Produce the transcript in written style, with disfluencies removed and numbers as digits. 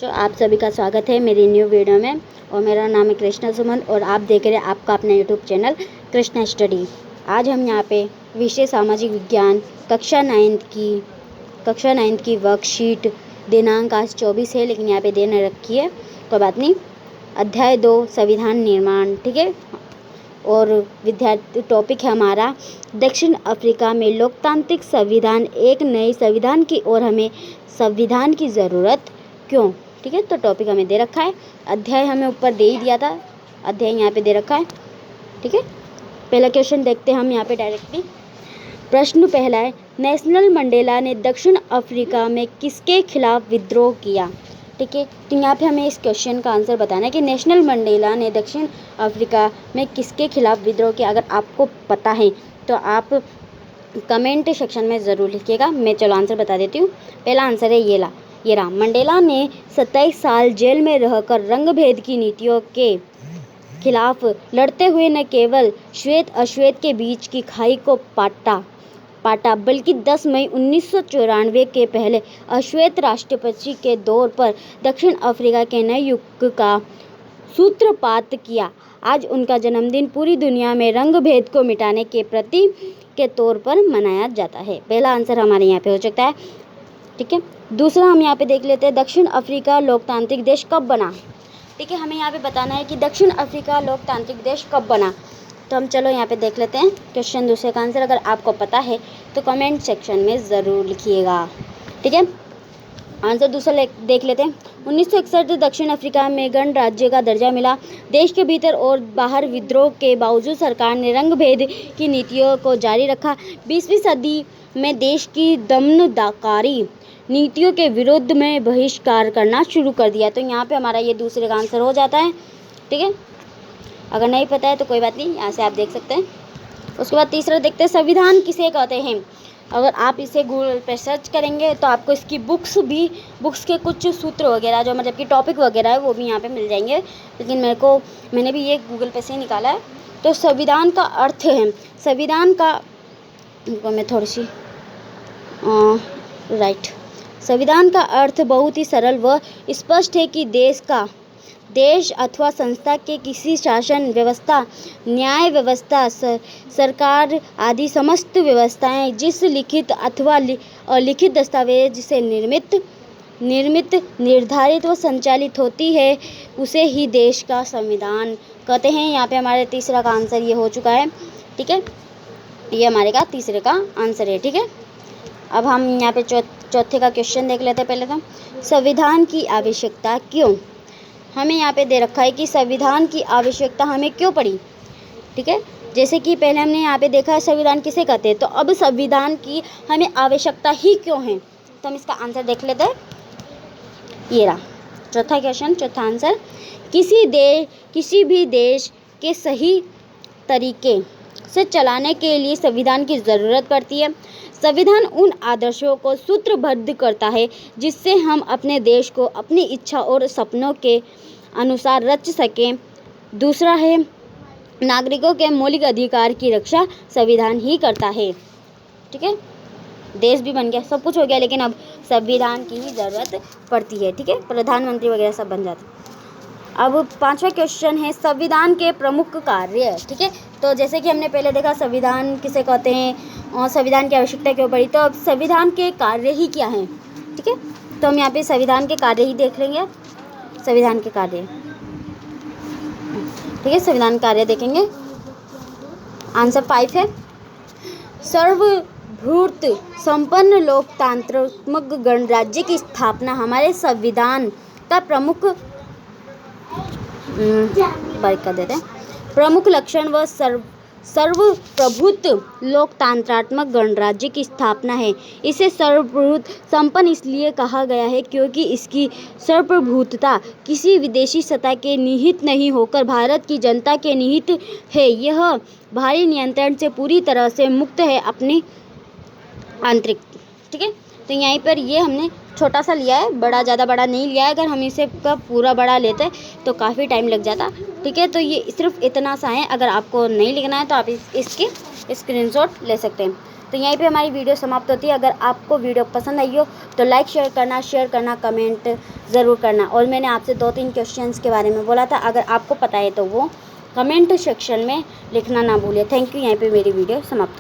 आप सभी का स्वागत है मेरी न्यू वीडियो में। और मेरा नाम है कृष्णा सुमन और आप देख रहे हैं आपका अपना यूट्यूब चैनल कृष्णा स्टडी। आज हम यहाँ पे विषय सामाजिक विज्ञान कक्षा 9th की वर्कशीट दिनांक आज 24 है, लेकिन यहाँ पे देर न रखी है, कोई बात नहीं। अध्याय 2 संविधान निर्माण, ठीक है। और विद्यार्थी टॉपिक है हमारा दक्षिण अफ्रीका में लोकतांत्रिक संविधान, एक नए संविधान की ओर हमें संविधान की ज़रूरत क्यों, ठीक है। तो टॉपिक हमें दे रखा है, अध्याय हमें ऊपर दे ही दिया था, अध्याय यहाँ पे दे रखा है, ठीक है। पहला क्वेश्चन देखते हैं हम यहाँ पे डायरेक्टली। प्रश्न पहला है, नेल्सन मंडेला ने दक्षिण अफ्रीका में किसके खिलाफ विद्रोह किया, ठीक है। तो यहाँ पे हमें इस क्वेश्चन का आंसर बताना है कि नेल्सन मंडेला ने दक्षिण अफ्रीका में किसके खिलाफ विद्रोह किया। अगर आपको पता है तो आप कमेंट सेक्शन में ज़रूर लिखिएगा। मैं चलो आंसर बता देती हूँ। पहला आंसर है ये रहा। मंडेला ने 27 साल जेल में रहकर रंगभेद की नीतियों के खिलाफ लड़ते हुए न केवल श्वेत अश्वेत के बीच की खाई को पाटा बल्कि 10 मई 1994 के पहले अश्वेत राष्ट्रपति के दौर पर दक्षिण अफ्रीका के नए युग का सूत्रपात किया। आज उनका जन्मदिन पूरी दुनिया में रंगभेद को मिटाने के प्रतीक के तौर पर मनाया जाता है। पहला आंसर हमारे यहाँ पे हो सकता है, ठीक है। दूसरा हम यहाँ पे देख लेते हैं, दक्षिण अफ्रीका लोकतांत्रिक देश कब बना, ठीक है। हमें यहाँ पे बताना है कि दक्षिण अफ्रीका लोकतांत्रिक देश कब बना। तो हम चलो यहाँ पे देख लेते हैं क्वेश्चन दूसरे का आंसर। अगर आपको पता है तो कमेंट सेक्शन में ज़रूर लिखिएगा, ठीक है। आंसर दूसरा देख लेते हैं। 1961 दक्षिण अफ्रीका में गणराज्य का दर्जा मिला। देश के भीतर और बाहर विद्रोह के बावजूद सरकार ने रंगभेद की नीतियों को जारी रखा। 20वीं सदी में देश की दमनकारी नीतियों के विरुद्ध में बहिष्कार करना शुरू कर दिया। तो यहाँ पे हमारा ये दूसरे का आंसर हो जाता है, ठीक है। अगर नहीं पता है तो कोई बात नहीं, यहाँ से आप देख सकते हैं। उसके बाद तीसरा देखते हैं, संविधान किसे कहते हैं। अगर आप इसे गूगल पे सर्च करेंगे तो आपको इसकी बुक्स के कुछ सूत्र वगैरह जो मतलब कि टॉपिक वगैरह है वो भी यहाँ पे मिल जाएंगे, लेकिन मैंने भी ये गूगल पे से ही निकाला है। तो संविधान का अर्थ है, संविधान का मैं थोड़ी सी संविधान का अर्थ बहुत ही सरल व स्पष्ट है कि देश अथवा संस्था के किसी शासन व्यवस्था, न्याय व्यवस्था, सरकार आदि समस्त व्यवस्थाएं जिस लिखित अथवा अलिखित दस्तावेज से निर्मित निर्धारित व संचालित होती है उसे ही देश का संविधान कहते हैं। यहाँ पे हमारे तीसरा का आंसर ये हो चुका है, ठीक है। ये हमारे का तीसरे का आंसर है, ठीक है। अब हम यहाँ पे चौथे का क्वेश्चन देख लेते हैं। पहले तो संविधान की आवश्यकता क्यों। हमें यहाँ पे दे रखा है कि संविधान की आवश्यकता हमें क्यों पड़ी, ठीक है। जैसे कि पहले हमने यहाँ पे देखा है संविधान किसे कहते हैं, तो अब संविधान की हमें आवश्यकता ही क्यों है, तो हम इसका आंसर देख लेते हैं। ये रहा चौथा क्वेश्चन, चौथा आंसर, किसी भी देश के सही तरीके से चलाने के लिए संविधान की ज़रूरत पड़ती है। संविधान उन आदर्शों को सूत्रबद्ध करता है जिससे हम अपने देश को अपनी इच्छा और सपनों के अनुसार रच सकें। दूसरा है, नागरिकों के मौलिक अधिकार की रक्षा संविधान ही करता है, ठीक है। देश भी बन गया, सब कुछ हो गया, लेकिन अब संविधान की ही ज़रूरत पड़ती है, ठीक है। प्रधानमंत्री वगैरह सब बन जाते। अब पांचवा क्वेश्चन है, संविधान के प्रमुख कार्य, ठीक है। तो जैसे कि हमने पहले देखा संविधान किसे कहते हैं और संविधान की आवश्यकता क्यों पड़ी, तो अब संविधान के कार्य ही क्या हैं, ठीक है। तो हम यहाँ पे संविधान के कार्य ही देख लेंगे। संविधान के कार्य, ठीक है, संविधान कार्य देखेंगे। आंसर 5 है, सर्वभूत संपन्न लोकतांत्रिक गणराज्य की स्थापना हमारे संविधान का प्रमुख प्रमुख लक्षण व सर्वप्रभुत्व लोकतांत्रात्मक गणराज्य की स्थापना है। इसे सर्वभूत संपन्न इसलिए कहा गया है क्योंकि इसकी सर्वभूतता किसी विदेशी सत्ता के निहित नहीं होकर भारत की जनता के निहित है। यह बाहरी नियंत्रण से पूरी तरह से मुक्त है अपने आंतरिक, ठीक है। तो यहीं पर ये हमने छोटा सा लिया है, ज़्यादा बड़ा नहीं लिया है। अगर हम इसे का पूरा बड़ा लेते तो काफ़ी टाइम लग जाता, ठीक है। तो ये सिर्फ इतना सा है, अगर आपको नहीं लिखना है तो आप इसकी स्क्रीनशॉट ले सकते हैं। तो यहीं पे हमारी वीडियो समाप्त होती है। अगर आपको वीडियो पसंद आई हो तो लाइक शेयर करना, कमेंट ज़रूर करना। और मैंने आपसे 2-3 क्वेश्चंस के बारे में बोला था, अगर आपको पता है तो वो कमेंट सेक्शन में लिखना ना भूलिए। Thank you. यहीं पे मेरी वीडियो समाप्त।